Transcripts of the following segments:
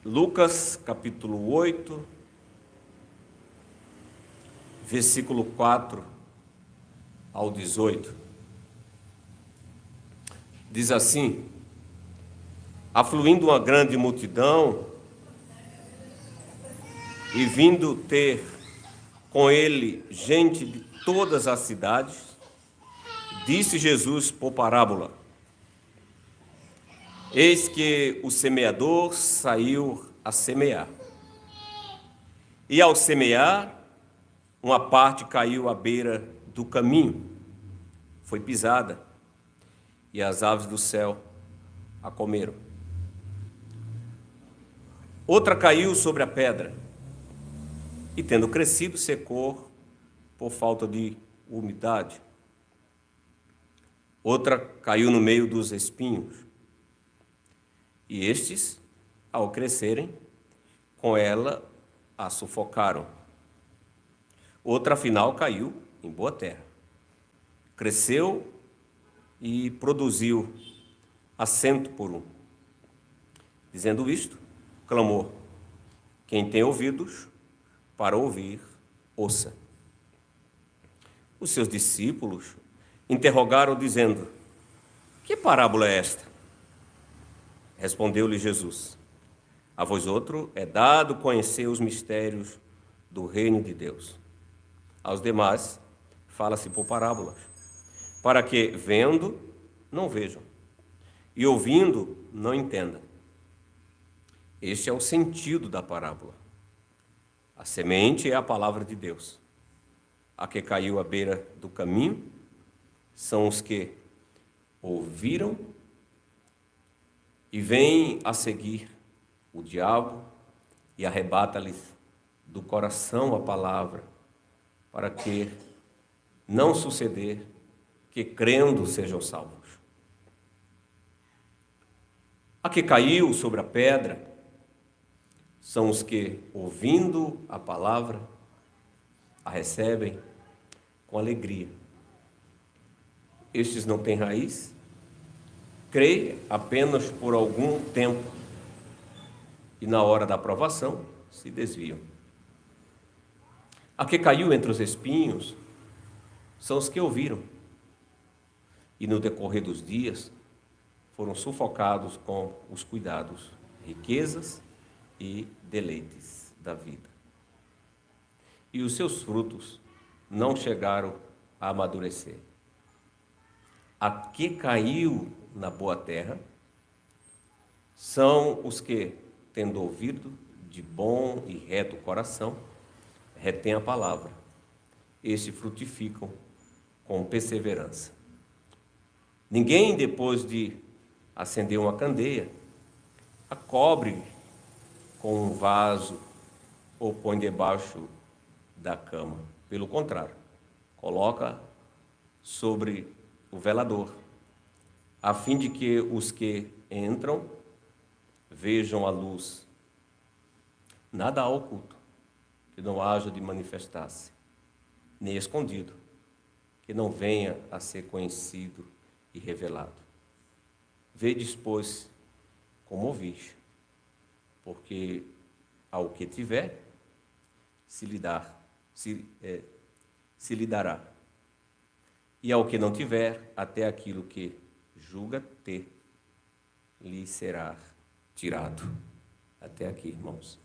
Lucas, capítulo 8, versículo 4 ao 18. Diz assim: afluindo uma grande multidão e vindo ter com ele gente de todas as cidades, disse Jesus por parábola: eis que o semeador saiu a semear. E ao semear, uma parte caiu à beira do caminho, foi pisada, e as aves do céu a comeram. Outra caiu sobre a pedra, e tendo crescido, secou por falta de umidade. Outra caiu no meio dos espinhos, e estes, ao crescerem, com ela a sufocaram. Outra, afinal, caiu em boa terra. Cresceu e produziu a 100 por 1. Dizendo isto, clamou: quem tem ouvidos para ouvir, ouça. Os seus discípulos interrogaram, dizendo: que parábola é esta? Respondeu-lhe Jesus: a vós outro é dado conhecer os mistérios do reino de Deus. Aos demais fala-se por parábolas, para que, vendo, não vejam, e ouvindo, não entendam. Este é o sentido da parábola. A semente é a palavra de Deus. A que caiu à beira do caminho são os que ouviram e vêm a seguir o diabo e arrebata-lhes do coração a palavra, para que não suceder que crendo sejam salvos. A que caiu sobre a pedra são os que, ouvindo a palavra, a recebem com alegria. Estes não têm raiz, creem apenas por algum tempo, e na hora da provação se desviam. A que caiu entre os espinhos são os que ouviram, e no decorrer dos dias foram sufocados com os cuidados, riquezas e deleites da vida. E os seus frutos não chegaram a amadurecer. A que caiu na boa terra são os que, tendo ouvido de bom e reto coração, retém a palavra. Estes frutificam com perseverança. Ninguém, depois de acender uma candeia, a cobre com um vaso ou põe debaixo da cama. Pelo contrário, coloca sobre o velador, a fim de que os que entram vejam a luz. Nada há oculto que não haja de manifestar-se, nem escondido que não venha a ser conhecido e revelado. Vedes, pois, como ouvis, porque ao que tiver se lhe dará, e ao que não tiver, até aquilo que julga ter lhe será tirado. Até aqui, irmãos.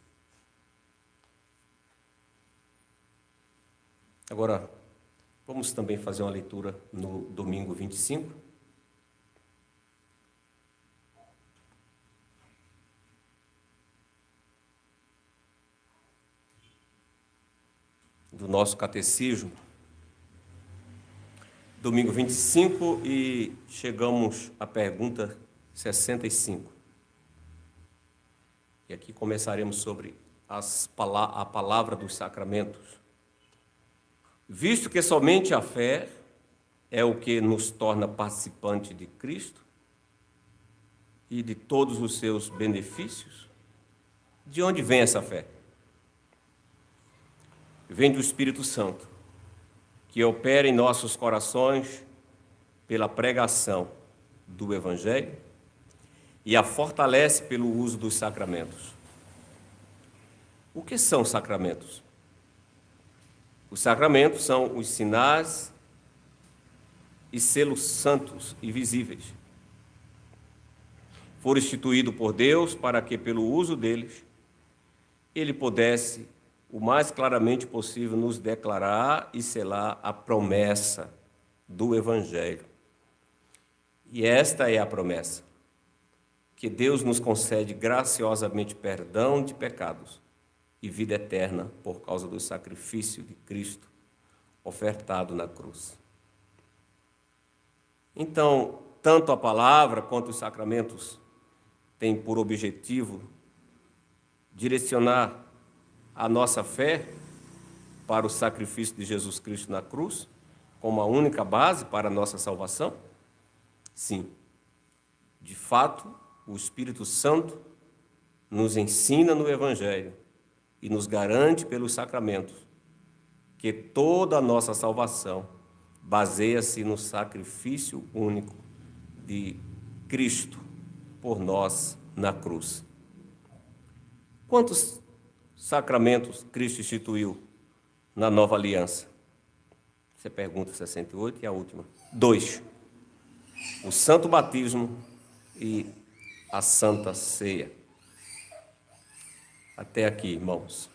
Agora, vamos também fazer uma leitura no domingo 25. Do nosso catecismo. Domingo 25, e chegamos à pergunta 65. E aqui começaremos sobre a palavra dos sacramentos. Visto que somente a fé é o que nos torna participante de Cristo e de todos os seus benefícios, de onde vem essa fé? Vem do Espírito Santo, que opera em nossos corações pela pregação do Evangelho e a fortalece pelo uso dos sacramentos. O que são sacramentos? Os sacramentos são os sinais e selos santos e visíveis. Foram instituídos por Deus para que, pelo uso deles, Ele pudesse, o mais claramente possível, nos declarar e selar a promessa do Evangelho. E esta é a promessa, que Deus nos concede graciosamente perdão de pecados e vida eterna por causa do sacrifício de Cristo ofertado na cruz. Então, tanto a palavra quanto os sacramentos têm por objetivo direcionar a nossa fé para o sacrifício de Jesus Cristo na cruz, como a única base para a nossa salvação? Sim. De fato, o Espírito Santo nos ensina no Evangelho e nos garante pelos sacramentos que toda a nossa salvação baseia-se no sacrifício único de Cristo por nós na cruz. Quantos sacramentos Cristo instituiu na nova aliança? Essa é a pergunta 68 e a última. 2. O santo batismo e a santa ceia. Até aqui, irmãos.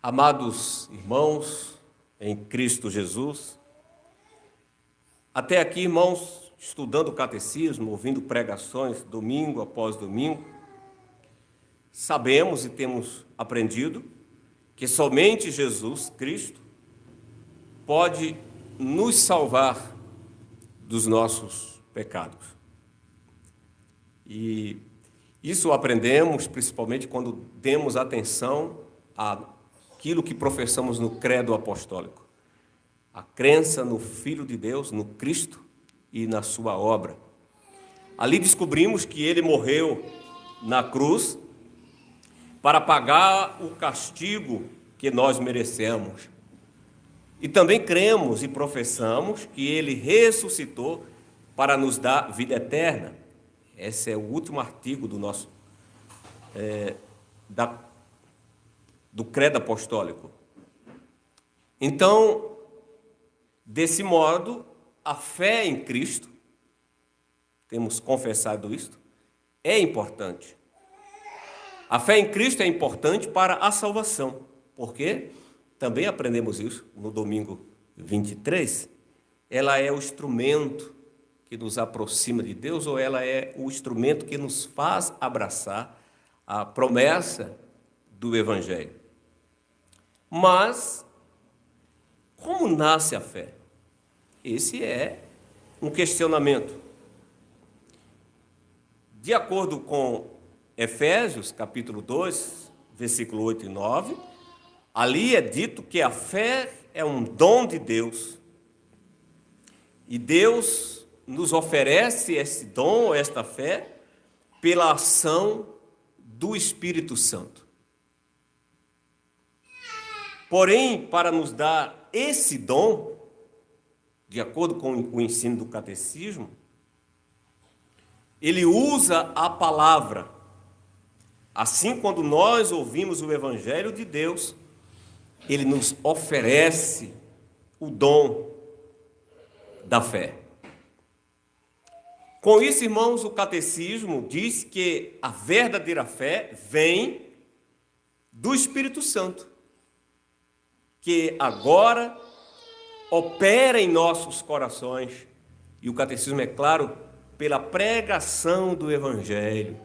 Amados irmãos, em Cristo Jesus, até aqui, irmãos, estudando o catecismo, ouvindo pregações domingo após domingo, sabemos e temos aprendido que somente Jesus Cristo pode nos salvar dos nossos pecados. E isso aprendemos principalmente quando demos atenção àquilo que professamos no credo apostólico. A crença no Filho de Deus, no Cristo e na sua obra. Ali descobrimos que ele morreu na cruz para pagar o castigo que nós merecemos. E também cremos e professamos que ele ressuscitou para nos dar vida eterna. Esse é o último artigo do nosso do credo apostólico. Então, desse modo, a fé em Cristo, temos confessado isto, é importante. A fé em Cristo é importante para a salvação. Por quê? Também aprendemos isso no domingo 23. Ela é o instrumento que nos aproxima de Deus, ou ela é o instrumento que nos faz abraçar a promessa do Evangelho. Mas, como nasce a fé? Esse é um questionamento. De acordo com Efésios, capítulo 2, versículo 8 e 9, ali é dito que a fé é um dom de Deus. E Deus nos oferece esse dom, esta fé, pela ação do Espírito Santo. Porém, para nos dar esse dom, de acordo com o ensino do catecismo, ele usa a palavra. Assim, quando nós ouvimos o Evangelho de Deus, ele nos oferece o dom da fé. Com isso, irmãos, o catecismo diz que a verdadeira fé vem do Espírito Santo, que agora opera em nossos corações. E o catecismo é claro, pela pregação do Evangelho.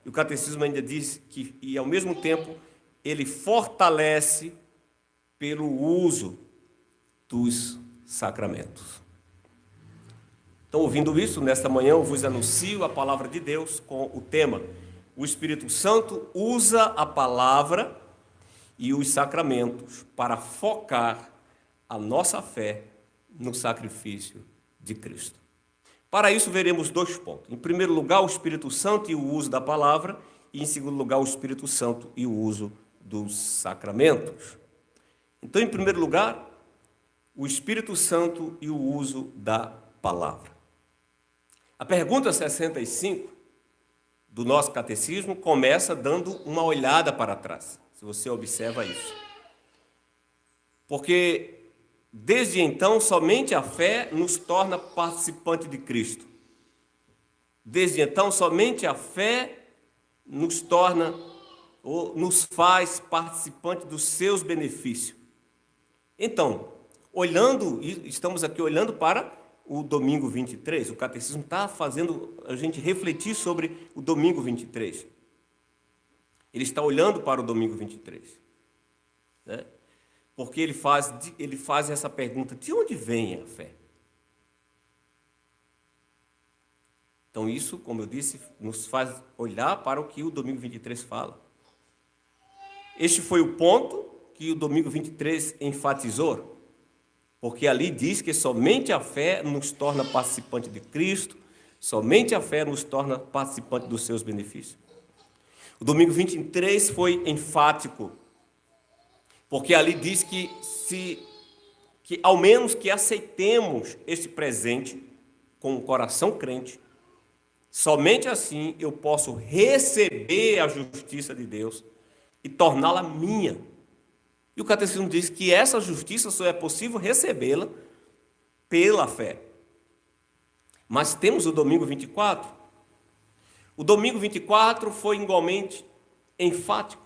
E o catecismo ainda diz que, e ao mesmo tempo, ele fortalece pelo uso dos sacramentos. Então, ouvindo isso, nesta manhã eu vos anuncio a palavra de Deus com o tema: o Espírito Santo usa a palavra e os sacramentos para focar a nossa fé no sacrifício de Cristo. Para isso, veremos 2 pontos. Em primeiro lugar, o Espírito Santo e o uso da palavra, e em segundo lugar, o Espírito Santo e o uso dos sacramentos. Então, em primeiro lugar, o Espírito Santo e o uso da palavra. A pergunta 65 do nosso catecismo começa dando uma olhada para trás, se você observa isso. Porque desde então somente a fé nos torna participante de Cristo. Desde então somente a fé nos torna ou nos faz participante dos seus benefícios. Então, estamos aqui olhando para o domingo 23, o catecismo está fazendo a gente refletir sobre o domingo 23. Ele está olhando para o domingo 23, né? Porque ele faz essa pergunta: de onde vem a fé? Então isso, como eu disse, nos faz olhar para o que o domingo 23 fala. Este foi o ponto que o domingo 23 enfatizou, porque ali diz que somente a fé nos torna participante de Cristo, somente a fé nos torna participante dos seus benefícios. O domingo 23 foi enfático, porque ali diz que ao menos que aceitemos este presente com o coração crente, somente assim eu posso receber a justiça de Deus e torná-la minha. E o catecismo diz que essa justiça só é possível recebê-la pela fé. Mas temos o domingo 24. O domingo 24 foi igualmente enfático,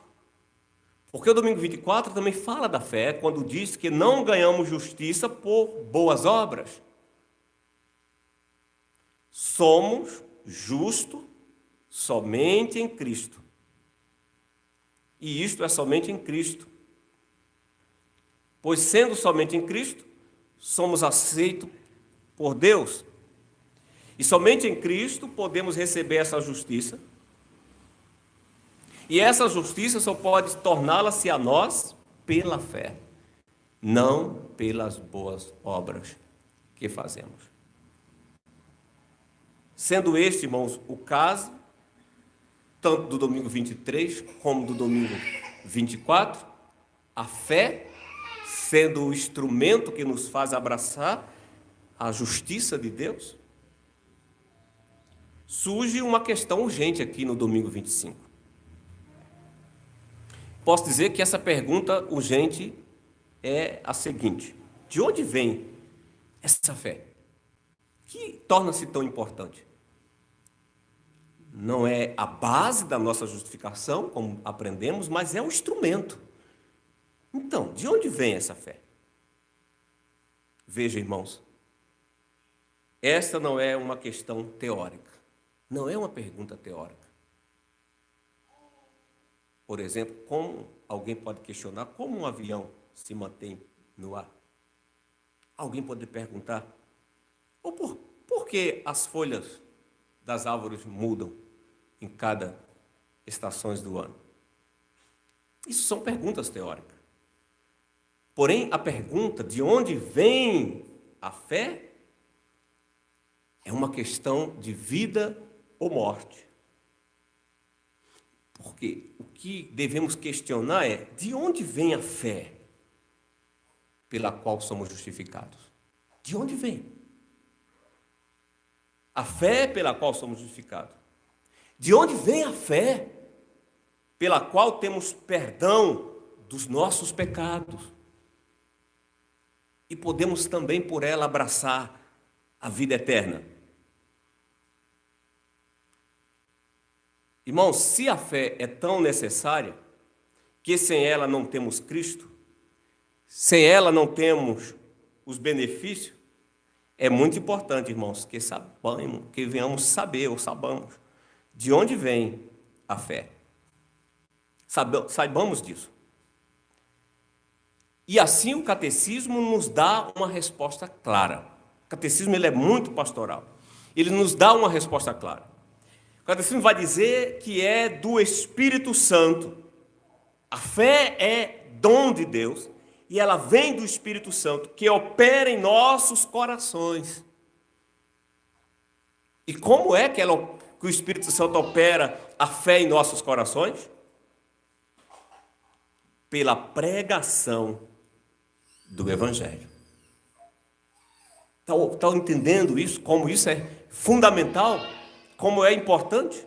porque o domingo 24 também fala da fé, quando diz que não ganhamos justiça por boas obras. Somos justos somente em Cristo. E isto é somente em Cristo. Pois sendo somente em Cristo, somos aceitos por Deus. E somente em Cristo podemos receber essa justiça. E essa justiça só pode torná-la-se a nós pela fé, não pelas boas obras que fazemos. Sendo este, irmãos, o caso, tanto do domingo 23 como do domingo 24, a fé sendo o instrumento que nos faz abraçar a justiça de Deus, surge uma questão urgente aqui no domingo 25. Posso dizer que essa pergunta urgente é a seguinte: de onde vem essa fé que torna-se tão importante? Não é a base da nossa justificação, como aprendemos, mas é um instrumento. Então, de onde vem essa fé? Veja, irmãos, esta não é uma questão teórica, não é uma pergunta teórica. Por exemplo, como alguém pode questionar como um avião se mantém no ar? Alguém pode perguntar: por que as folhas das árvores mudam em cada estações do ano? Isso são perguntas teóricas. Porém, a pergunta de onde vem a fé é uma questão de vida ou morte. Porque o que devemos questionar é: de onde vem a fé pela qual somos justificados? De onde vem? A fé pela qual somos justificados. De onde vem a fé pela qual temos perdão dos nossos pecados? E podemos também por ela abraçar a vida eterna. Irmãos, se a fé é tão necessária, que sem ela não temos Cristo, sem ela não temos os benefícios, é muito importante, irmãos, que venhamos saber ou saibamos de onde vem a fé. Saibamos disso. E assim o catecismo nos dá uma resposta clara. O catecismo ele é muito pastoral. Ele nos dá uma resposta clara. O catecismo vai dizer que é do Espírito Santo. A fé é dom de Deus e ela vem do Espírito Santo, que opera em nossos corações. E como é que o Espírito Santo opera a fé em nossos corações? Pela pregação do Evangelho. Estão entendendo isso? Como isso é fundamental? Como é importante?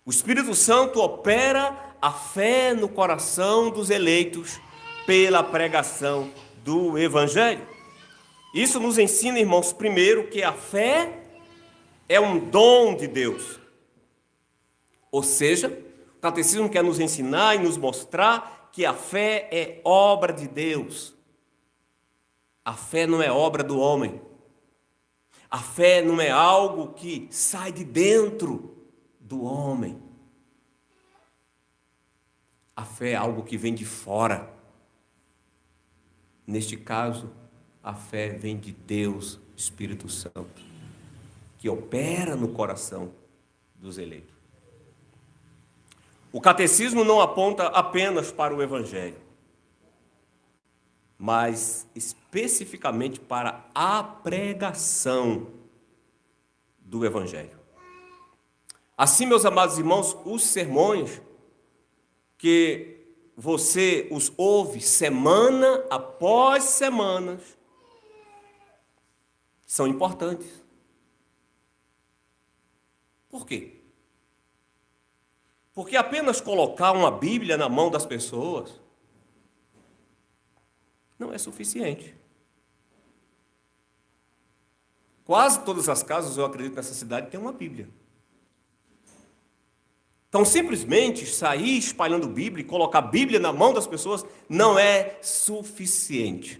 O Espírito Santo opera a fé no coração dos eleitos pela pregação do Evangelho. Isso nos ensina, irmãos, primeiro, que a fé é um dom de Deus. Ou seja, o catecismo quer nos ensinar e nos mostrar que a fé é obra de Deus. A fé não é obra do homem. A fé não é algo que sai de dentro do homem. A fé é algo que vem de fora. Neste caso, a fé vem de Deus, Espírito Santo, que opera no coração dos eleitos. O catecismo não aponta apenas para o Evangelho, mas especificamente para a pregação do Evangelho. Assim, meus amados irmãos, os sermões que você os ouve semana após semana são importantes. Por quê? Porque apenas colocar uma Bíblia na mão das pessoas não é suficiente. Quase todas as casas, eu acredito, nessa cidade tem uma Bíblia. Então, simplesmente sair espalhando Bíblia e colocar Bíblia na mão das pessoas não é suficiente.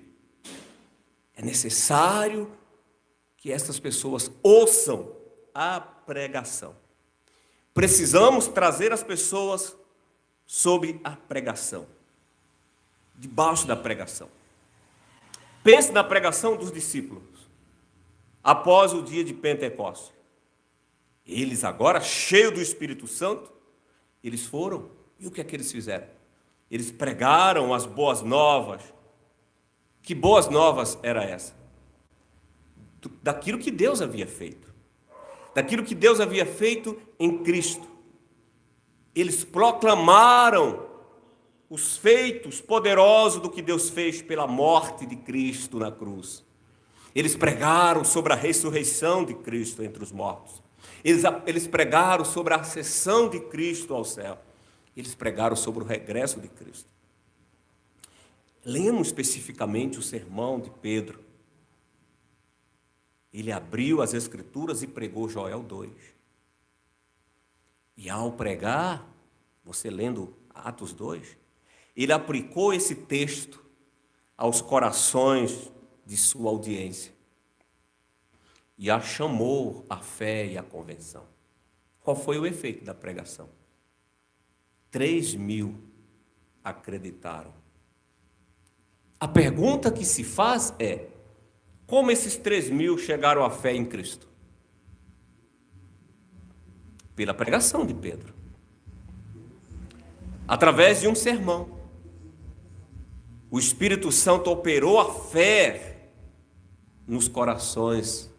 É necessário que essas pessoas ouçam a pregação. Precisamos trazer as pessoas sob a pregação, debaixo da pregação. Pense na pregação dos discípulos após o dia de Pentecostes. Eles agora, cheios do Espírito Santo, eles foram. E o que é que eles fizeram? Eles pregaram as boas novas. Que boas novas era essa? Daquilo que Deus havia feito. Daquilo que Deus havia feito em Cristo. Eles proclamaram os feitos poderosos do que Deus fez pela morte de Cristo na cruz. Eles pregaram sobre a ressurreição de Cristo entre os mortos. Eles pregaram sobre a ascensão de Cristo ao céu. Eles pregaram sobre o regresso de Cristo. Lemos especificamente o sermão de Pedro. Ele abriu as Escrituras e pregou Joel 2. E ao pregar, você lendo Atos 2, ele aplicou esse texto aos corações de sua audiência. E a chamou à fé e à convenção. Qual foi o efeito da pregação? 3.000 acreditaram. A pergunta que se faz é: como esses 3.000 chegaram à fé em Cristo? Pela pregação de Pedro. Através de um sermão. O Espírito Santo operou a fé nos corações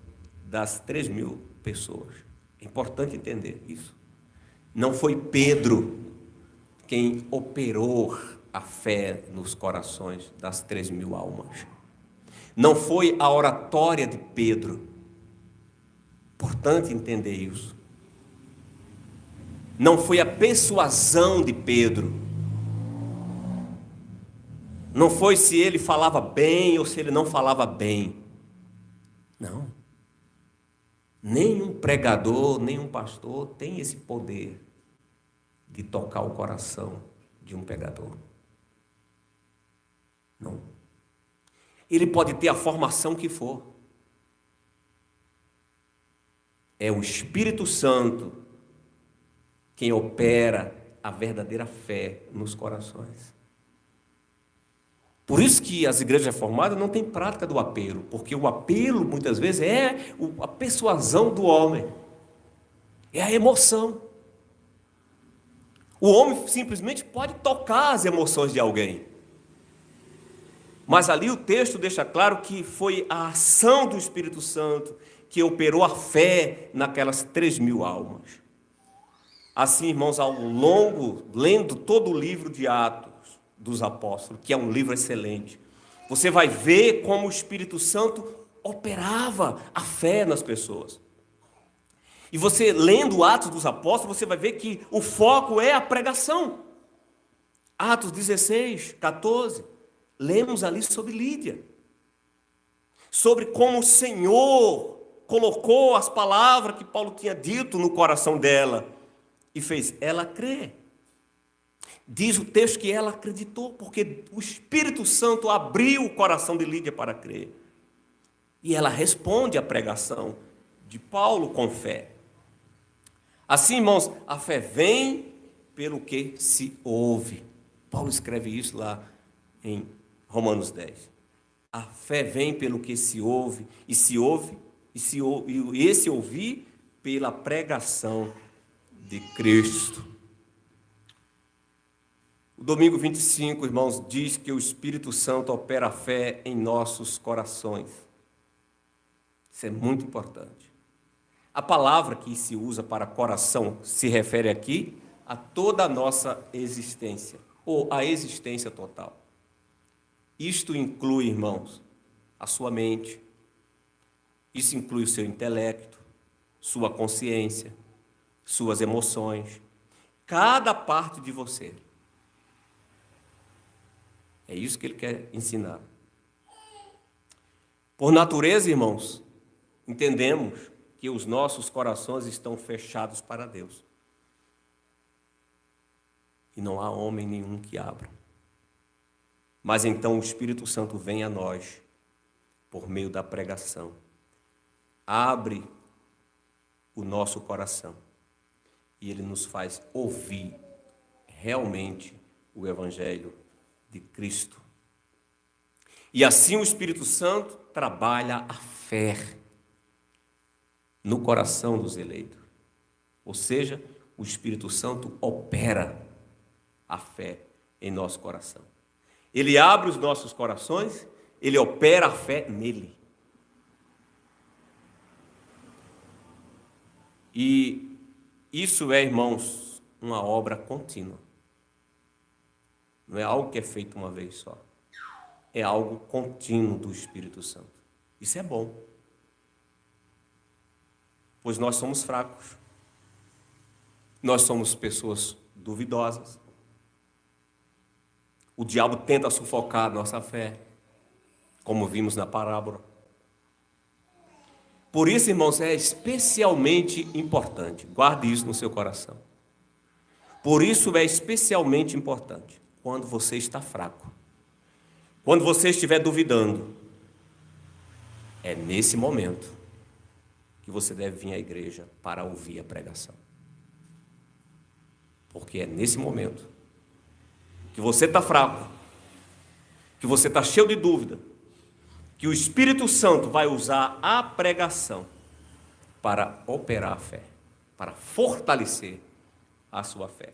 das 3.000 pessoas. É importante entender isso. Não foi Pedro quem operou a fé nos corações das 3.000 almas. Não foi a oratória de Pedro. Importante entender isso. Não foi a persuasão de Pedro. Não foi se ele falava bem ou se ele não falava bem. Não. Nenhum pregador, nenhum pastor tem esse poder de tocar o coração de um pecador. Não. Ele pode ter a formação que for. É o Espírito Santo quem opera a verdadeira fé nos corações. Por isso que as igrejas reformadas não têm prática do apelo, porque o apelo, muitas vezes, é a persuasão do homem, é a emoção. O homem simplesmente pode tocar as emoções de alguém, mas ali o texto deixa claro que foi a ação do Espírito Santo que operou a fé naquelas 3.000 almas. Assim, irmãos, ao longo, lendo todo o livro de Atos dos Apóstolos, que é um livro excelente, Você vai ver como o Espírito Santo operava a fé nas pessoas. E você, lendo Atos dos Apóstolos, você vai ver que o foco é a pregação. Atos 16, 14, lemos ali sobre Lídia. Sobre como o Senhor colocou as palavras que Paulo tinha dito no coração dela e fez ela crer. Diz o texto que ela acreditou, porque o Espírito Santo abriu o coração de Lídia para crer. E ela responde à pregação de Paulo com fé. Assim, irmãos, a fé vem pelo que se ouve. Paulo escreve isso lá em Romanos 10. A fé vem pelo que se ouve, e esse ouvir pela pregação de Cristo. O domingo 25, irmãos, diz que o Espírito Santo opera a fé em nossos corações. Isso é muito importante. A palavra que se usa para coração se refere aqui a toda a nossa existência, ou a existência total. Isto inclui, irmãos, a sua mente, isso inclui o seu intelecto, sua consciência, suas emoções, cada parte de você. É isso que ele quer ensinar. Por natureza, irmãos, entendemos que os nossos corações estão fechados para Deus. E não há homem nenhum que abra. Mas então o Espírito Santo vem a nós, por meio da pregação. Abre o nosso coração. E ele nos faz ouvir realmente o Evangelho de Cristo. E assim o Espírito Santo trabalha a fé no coração dos eleitos. Ou seja, o Espírito Santo opera a fé em nosso coração. Ele abre os nossos corações, ele opera a fé nele. E isso é, irmãos, uma obra contínua. Não é algo que é feito uma vez só. É algo contínuo do Espírito Santo. Isso é bom. Pois nós somos fracos. Nós somos pessoas duvidosas. O diabo tenta sufocar a nossa fé, como vimos na parábola. Por isso, irmãos, é especialmente importante. Guarde isso no seu coração. Por isso é especialmente importante quando você está fraco. Quando você estiver duvidando. É nesse momento que você deve vir à igreja para ouvir a pregação. Porque é nesse momento que você está fraco, que você está cheio de dúvida, que o Espírito Santo vai usar a pregação para operar a fé, para fortalecer a sua fé.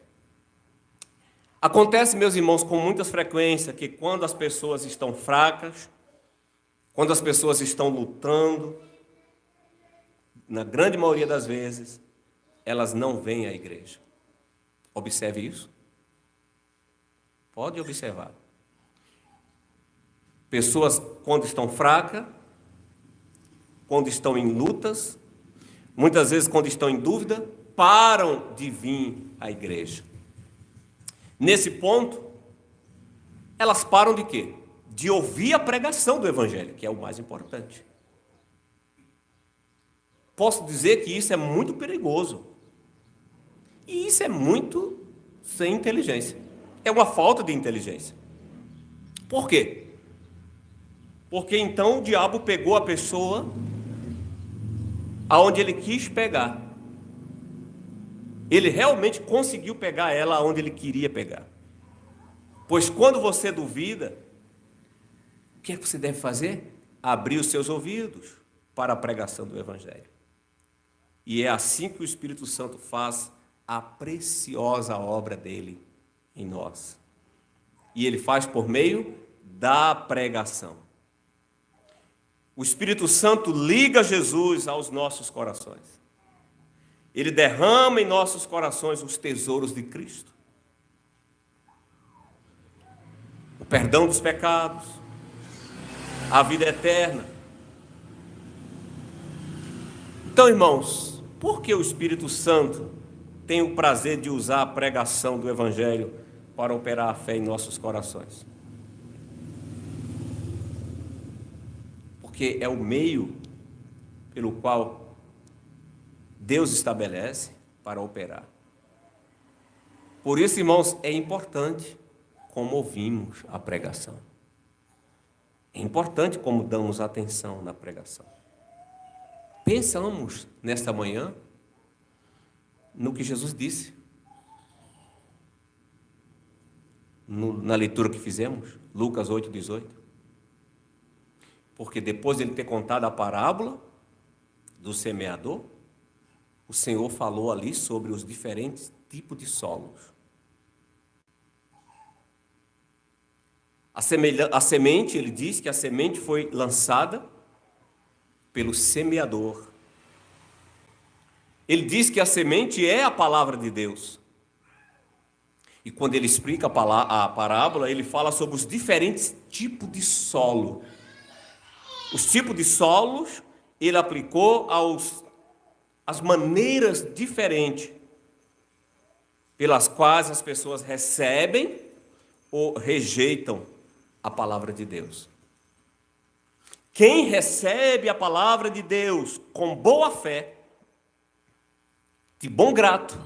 Acontece, meus irmãos, com muita frequência que quando as pessoas estão fracas, quando as pessoas estão lutando, na grande maioria das vezes, elas não vêm à igreja. Observe isso. Pode observar. Pessoas, quando estão fracas, quando estão em lutas, muitas vezes quando estão em dúvida, param de vir à igreja. Nesse ponto, elas param de quê? De ouvir a pregação do Evangelho, que é o mais importante. Posso dizer que isso é muito perigoso. E isso é muito sem inteligência. É uma falta de inteligência. Por quê? Porque então o diabo pegou a pessoa aonde ele quis pegar. Ele realmente conseguiu pegar ela aonde ele queria pegar. Pois quando você duvida, o que é que você deve fazer? Abrir os seus ouvidos para a pregação do Evangelho. E é assim que o Espírito Santo faz a preciosa obra dele em nós. E ele faz por meio da pregação. O Espírito Santo liga Jesus aos nossos corações. Ele derrama em nossos corações os tesouros de Cristo. O perdão dos pecados, a vida eterna. Então, irmãos, por que o Espírito Santo tem o prazer de usar a pregação do Evangelho para operar a fé em nossos corações? Porque é o meio pelo qual Deus estabelece para operar. Por isso, irmãos, é importante como ouvimos a pregação. É importante como damos atenção na pregação. Pensamos nesta manhã no que Jesus disse. Na leitura que fizemos, Lucas 8:18. Porque depois de ele ter contado a parábola do semeador, o Senhor falou ali sobre os diferentes tipos de solos. A semente, ele diz que a semente foi lançada pelo semeador. Ele diz que a semente é a palavra de Deus. E quando ele explica a parábola, ele fala sobre os diferentes tipos de solo. Os tipos de solos, ele aplicou às maneiras diferentes pelas quais as pessoas recebem ou rejeitam a palavra de Deus. Quem recebe a palavra de Deus com boa fé, de bom grato,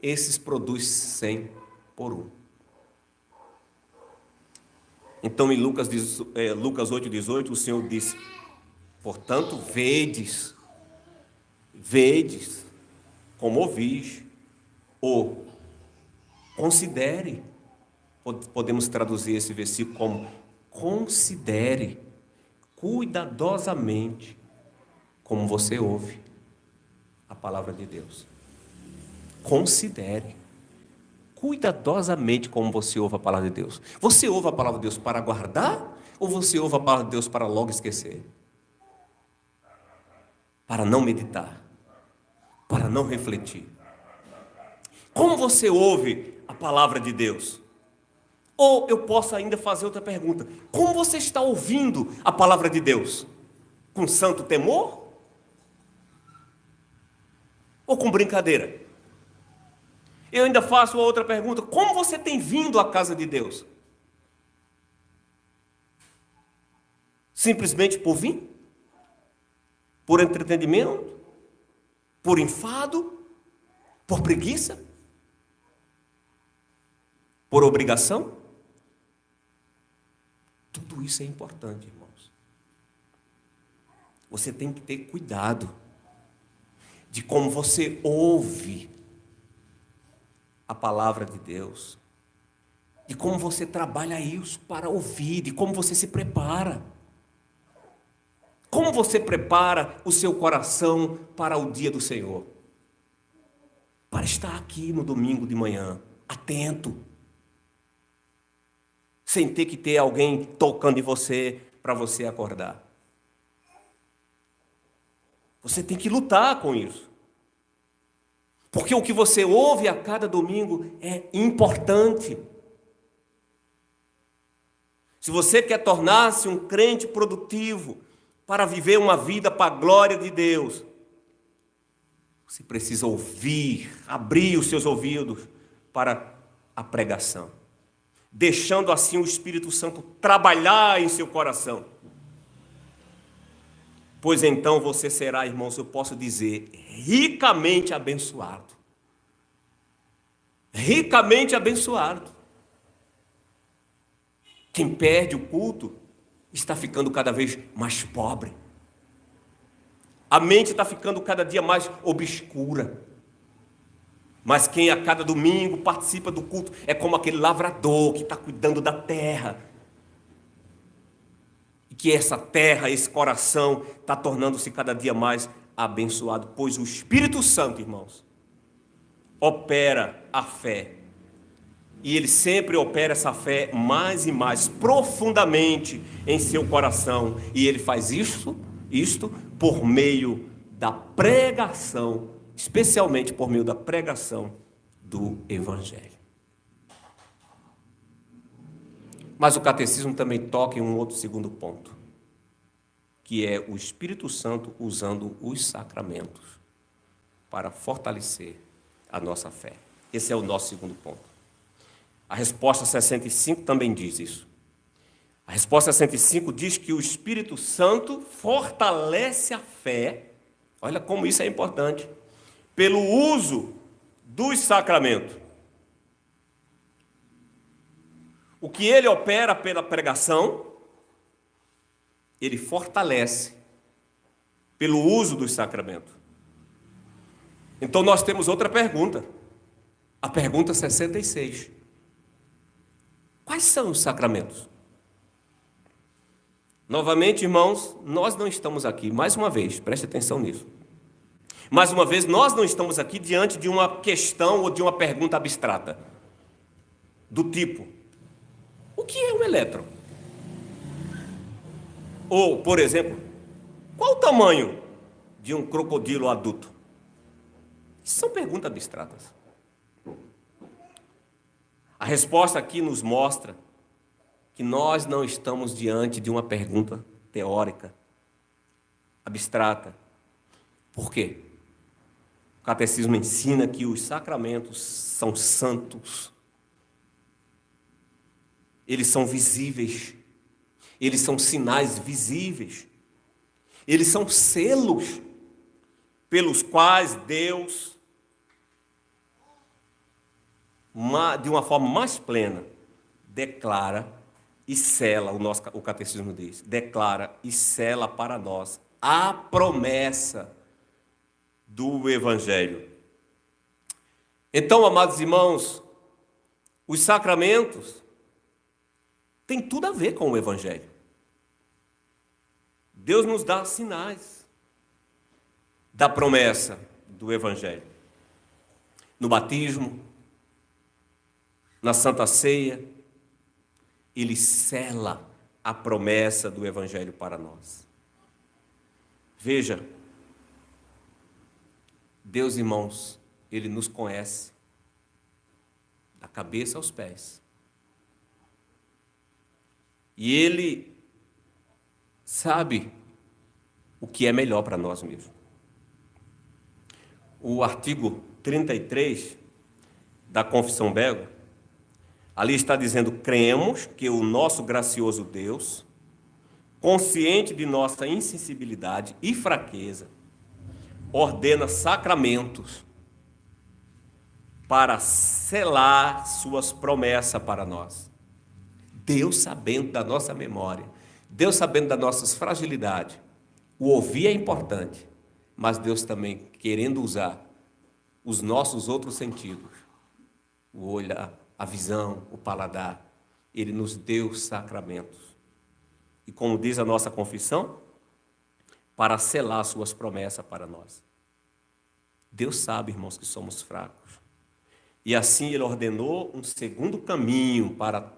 esses produz 100 por 1. Então, em Lucas 8:18, o Senhor disse: portanto, vedes como ouvis, ou considere. Podemos traduzir esse versículo como: considere cuidadosamente como você ouve a palavra de Deus. Considere cuidadosamente como você ouve a palavra de Deus. Você ouve a palavra de Deus para guardar, ou você ouve a palavra de Deus para logo esquecer? Para não meditar, para não refletir. Como você ouve a palavra de Deus? Ou eu posso ainda fazer outra pergunta: como você está ouvindo a palavra de Deus? Com santo temor? Ou com brincadeira? Eu ainda faço outra pergunta: como você tem vindo à casa de Deus? Simplesmente por vir? Por entretenimento? Por enfado? Por preguiça? Por obrigação? Tudo isso é importante, irmãos. Você tem que ter cuidado de como você ouve a palavra de Deus, de como você trabalha isso para ouvir, de como você se prepara. Como você prepara o seu coração para o dia do Senhor? Para estar aqui no domingo de manhã, atento, sem ter que ter alguém tocando em você para você acordar. Você tem que lutar com isso. Porque o que você ouve a cada domingo é importante. Se você quer tornar-se um crente produtivo para viver uma vida para a glória de Deus, você precisa ouvir, abrir os seus ouvidos para a pregação, deixando assim o Espírito Santo trabalhar em seu coração. Pois então você será, irmãos, eu posso dizer, ricamente abençoado. Ricamente abençoado. Quem perde o culto está ficando cada vez mais pobre. A mente está ficando cada dia mais obscura. Mas quem a cada domingo participa do culto é como aquele lavrador que está cuidando da terra. E que essa terra, esse coração, está tornando-se cada dia mais abençoado. Pois o Espírito Santo, irmãos, opera a fé. E ele sempre opera essa fé mais e mais profundamente em seu coração. E ele faz isto por meio da pregação, especialmente por meio da pregação do Evangelho. Mas o catecismo também toca em um outro segundo ponto, que é o Espírito Santo usando os sacramentos para fortalecer a nossa fé. Esse é o nosso segundo ponto. A resposta 65 também diz isso. A resposta 65 diz que o Espírito Santo fortalece a fé, olha como isso é importante, pelo uso dos sacramentos. O que ele opera pela pregação, ele fortalece pelo uso dos sacramentos. Então nós temos outra pergunta, a pergunta 66. Quais são os sacramentos? Novamente, irmãos, nós não estamos aqui, mais uma vez, preste atenção nisso. Mais uma vez, nós não estamos aqui diante de uma questão ou de uma pergunta abstrata, do tipo, o que é um elétron? Ou, por exemplo, qual o tamanho de um crocodilo adulto? Isso são perguntas abstratas. A resposta aqui nos mostra que nós não estamos diante de uma pergunta teórica, abstrata. Por quê? O catecismo ensina que os sacramentos são santos. Eles são visíveis. Eles são sinais visíveis. Eles são selos pelos quais Deus, de uma forma mais plena, declara e sela, o catecismo diz, declara e sela para nós a promessa do Evangelho. Então, amados irmãos, os sacramentos têm tudo a ver com o Evangelho. Deus nos dá sinais da promessa do Evangelho. No batismo, na Santa Ceia, Ele sela a promessa do Evangelho para nós. Veja, Deus, irmãos, Ele nos conhece da cabeça aos pés. E Ele sabe o que é melhor para nós mesmos. O artigo 33 da Confissão Belga, ali está dizendo: cremos que o nosso gracioso Deus, consciente de nossa insensibilidade e fraqueza, ordena sacramentos para selar suas promessas para nós. Deus sabendo da nossa memória, Deus sabendo das nossas fragilidades. O ouvir é importante, mas Deus também querendo usar os nossos outros sentidos, o olhar, a visão, o paladar. Ele nos deu sacramentos. E como diz a nossa confissão, para selar suas promessas para nós. Deus sabe, irmãos, que somos fracos. E assim Ele ordenou um segundo caminho para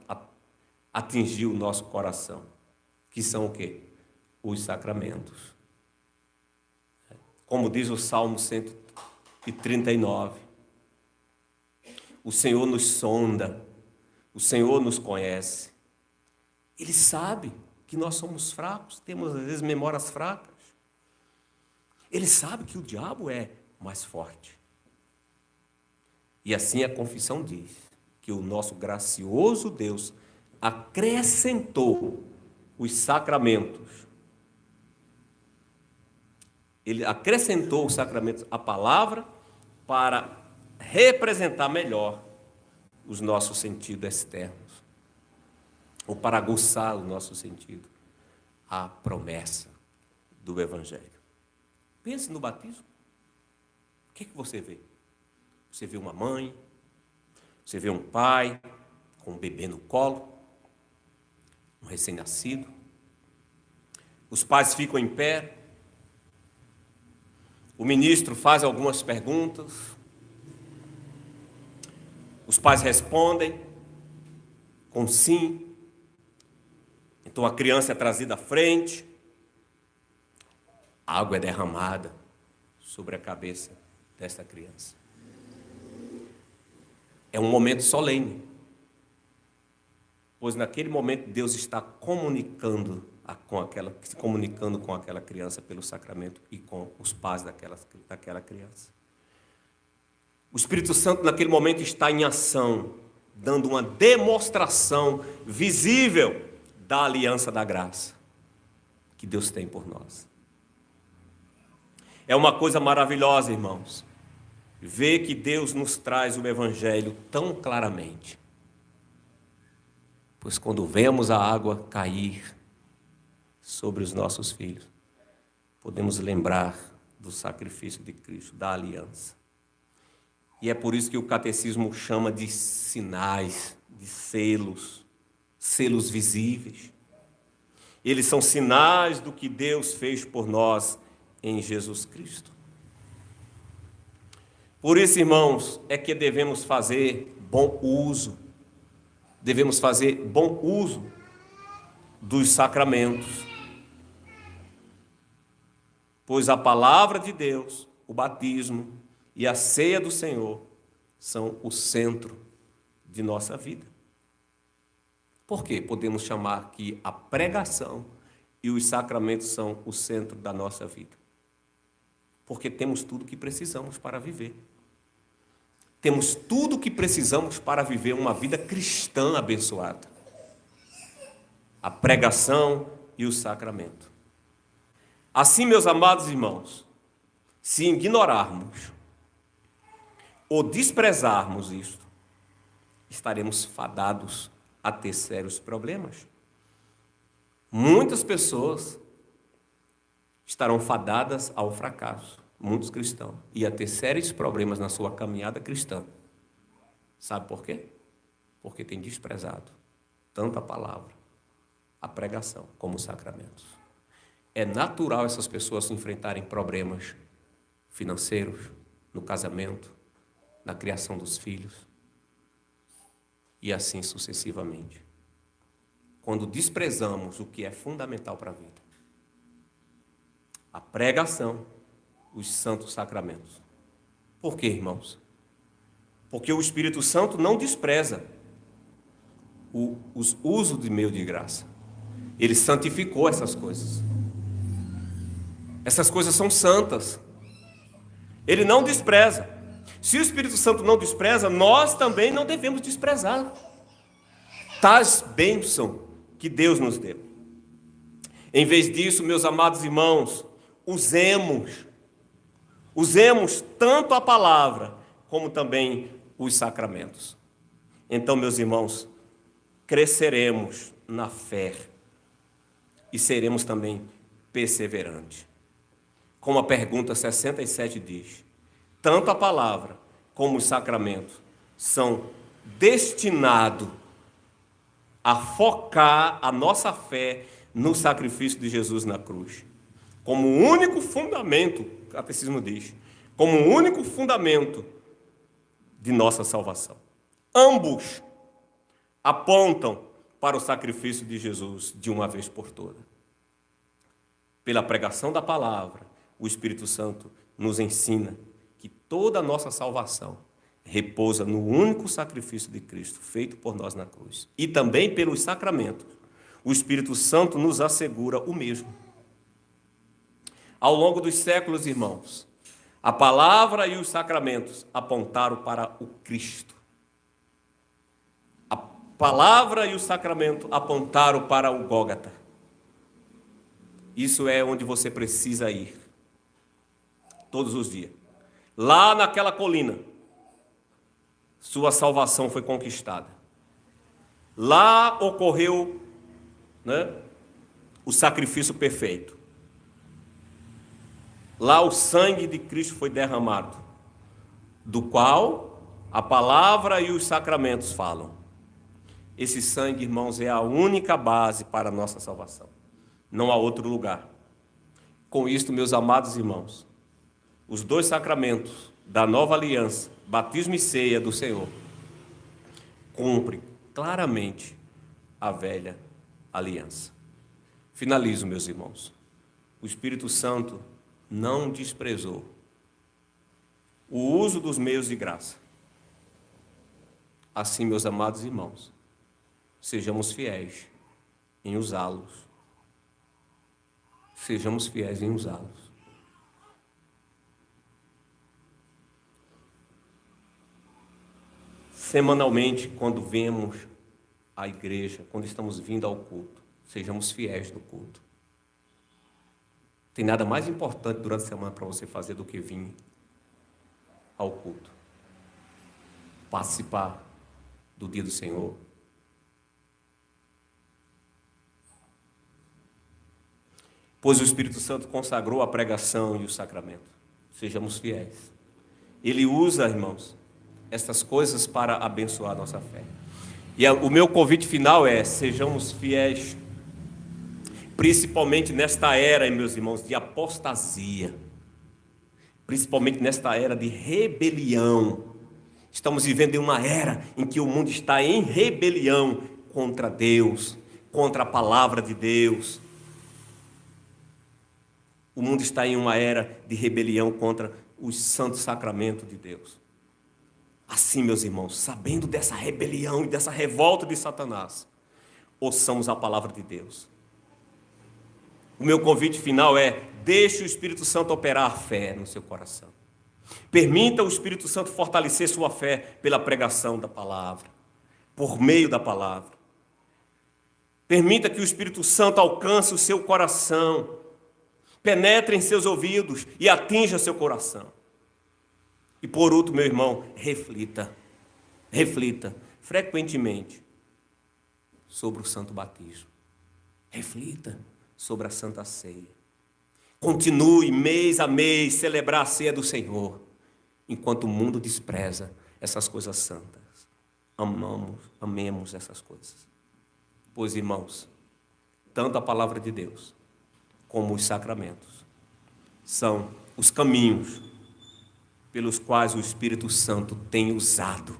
atingir o nosso coração, que são o quê? Os sacramentos. Como diz o Salmo 139, o Senhor nos sonda, o Senhor nos conhece. Ele sabe que nós somos fracos, temos às vezes memórias fracas. Ele sabe que o diabo é mais forte. E assim a confissão diz que o nosso gracioso Deus acrescentou os sacramentos. Ele acrescentou os sacramentos à palavra para representar melhor os nossos sentidos externos, ou para aguçar o nosso sentido, a promessa do Evangelho. Pense no batismo. O que você vê? Você vê uma mãe, você vê um pai com um bebê no colo, um recém-nascido. Os pais ficam em pé. O ministro faz algumas perguntas. Os pais respondem com sim. Então a criança é trazida à frente. A água é derramada sobre a cabeça desta criança. É um momento solene. pois naquele momento Deus está se comunicando com aquela criança pelo sacramento e com os pais daquela criança. O Espírito Santo naquele momento está em ação, dando uma demonstração visível da aliança da graça que Deus tem por nós. É uma coisa maravilhosa, irmãos, ver que Deus nos traz o Evangelho tão claramente. Pois quando vemos a água cair sobre os nossos filhos, podemos lembrar do sacrifício de Cristo, da aliança. E é por isso que o catecismo chama de sinais, de selos, selos visíveis. Eles são sinais do que Deus fez por nós em Jesus Cristo. Por isso, irmãos, é que devemos fazer bom uso dos sacramentos, pois a palavra de Deus, o batismo e a ceia do Senhor são o centro de nossa vida. Por quê? Podemos chamar que a pregação e os sacramentos são o centro da nossa vida. Porque temos tudo o que precisamos para viver. Temos tudo o que precisamos para viver uma vida cristã abençoada. A pregação e o sacramento. Assim, meus amados irmãos, se ignorarmos ou desprezarmos isto, estaremos fadados a ter sérios problemas. Muitas pessoas estarão fadadas ao fracasso, muitos cristãos, e a ter sérios problemas na sua caminhada cristã. Sabe por quê? Porque tem desprezado tanto a palavra, a pregação, como os sacramentos. É natural essas pessoas enfrentarem problemas financeiros, no casamento, na criação dos filhos, e assim sucessivamente. Quando desprezamos o que é fundamental para a vida, a pregação, os santos sacramentos. Por quê, irmãos? Porque o Espírito Santo não despreza os usos de meio de graça. Ele santificou essas coisas. Essas coisas são santas. Ele não despreza. Se o Espírito Santo não despreza, nós também não devemos desprezar tais bênçãos que Deus nos deu. Em vez disso, meus amados irmãos, usemos tanto a palavra como também os sacramentos. Então, meus irmãos, cresceremos na fé e seremos também perseverantes. Como a pergunta 67 diz, tanto a palavra como os sacramentos são destinados a focar a nossa fé no sacrifício de Jesus na cruz. Como único fundamento, o catecismo diz, como único fundamento de nossa salvação. Ambos apontam para o sacrifício de Jesus de uma vez por todas. Pela pregação da palavra, o Espírito Santo nos ensina que toda a nossa salvação repousa no único sacrifício de Cristo, feito por nós na cruz. E também pelos sacramentos, o Espírito Santo nos assegura o mesmo. Ao longo dos séculos, irmãos, a palavra e os sacramentos apontaram para o Cristo. A palavra e o sacramento apontaram para o Gólgota. Isso é onde você precisa ir, todos os dias. Lá naquela colina, sua salvação foi conquistada. Lá ocorreu, o sacrifício perfeito. Lá o sangue de Cristo foi derramado, do qual a palavra e os sacramentos falam. Esse sangue, irmãos, é a única base para a nossa salvação. Não há outro lugar. Com isto, meus amados irmãos, os dois sacramentos da nova aliança, batismo e ceia do Senhor, cumprem claramente a velha aliança. Finalizo, meus irmãos. O Espírito Santo não desprezou o uso dos meios de graça. Assim, meus amados irmãos, sejamos fiéis em usá-los. Sejamos fiéis em usá-los. Semanalmente, quando vemos a igreja, quando estamos vindo ao culto, sejamos fiéis no culto. Tem nada mais importante durante a semana para você fazer do que vir ao culto. Participar do dia do Senhor. Pois o Espírito Santo consagrou a pregação e o sacramento. Sejamos fiéis. Ele usa, irmãos, essas coisas para abençoar a nossa fé. E o meu convite final é: sejamos fiéis, principalmente nesta era, meus irmãos, de apostasia, principalmente nesta era de rebelião. Estamos vivendo em uma era em que o mundo está em rebelião contra Deus, contra a palavra de Deus. O mundo está em uma era de rebelião contra o santo sacramento de Deus. Assim, meus irmãos, sabendo dessa rebelião e dessa revolta de Satanás, ouçamos a palavra de Deus. O meu convite final é: deixe o Espírito Santo operar a fé no seu coração. Permita o Espírito Santo fortalecer sua fé pela pregação da palavra, por meio da palavra. Permita que o Espírito Santo alcance o seu coração, penetre em seus ouvidos e atinja seu coração. E por último, meu irmão, reflita frequentemente sobre o santo batismo. Reflita sobre a Santa Ceia. Continue mês a mês celebrar a ceia do Senhor, enquanto o mundo despreza essas coisas santas. Amemos essas coisas. Pois, irmãos, tanto a palavra de Deus como os sacramentos são os caminhos pelos quais o Espírito Santo tem usado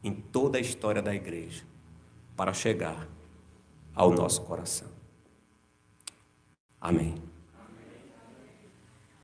em toda a história da igreja para chegar ao nosso coração. Amém.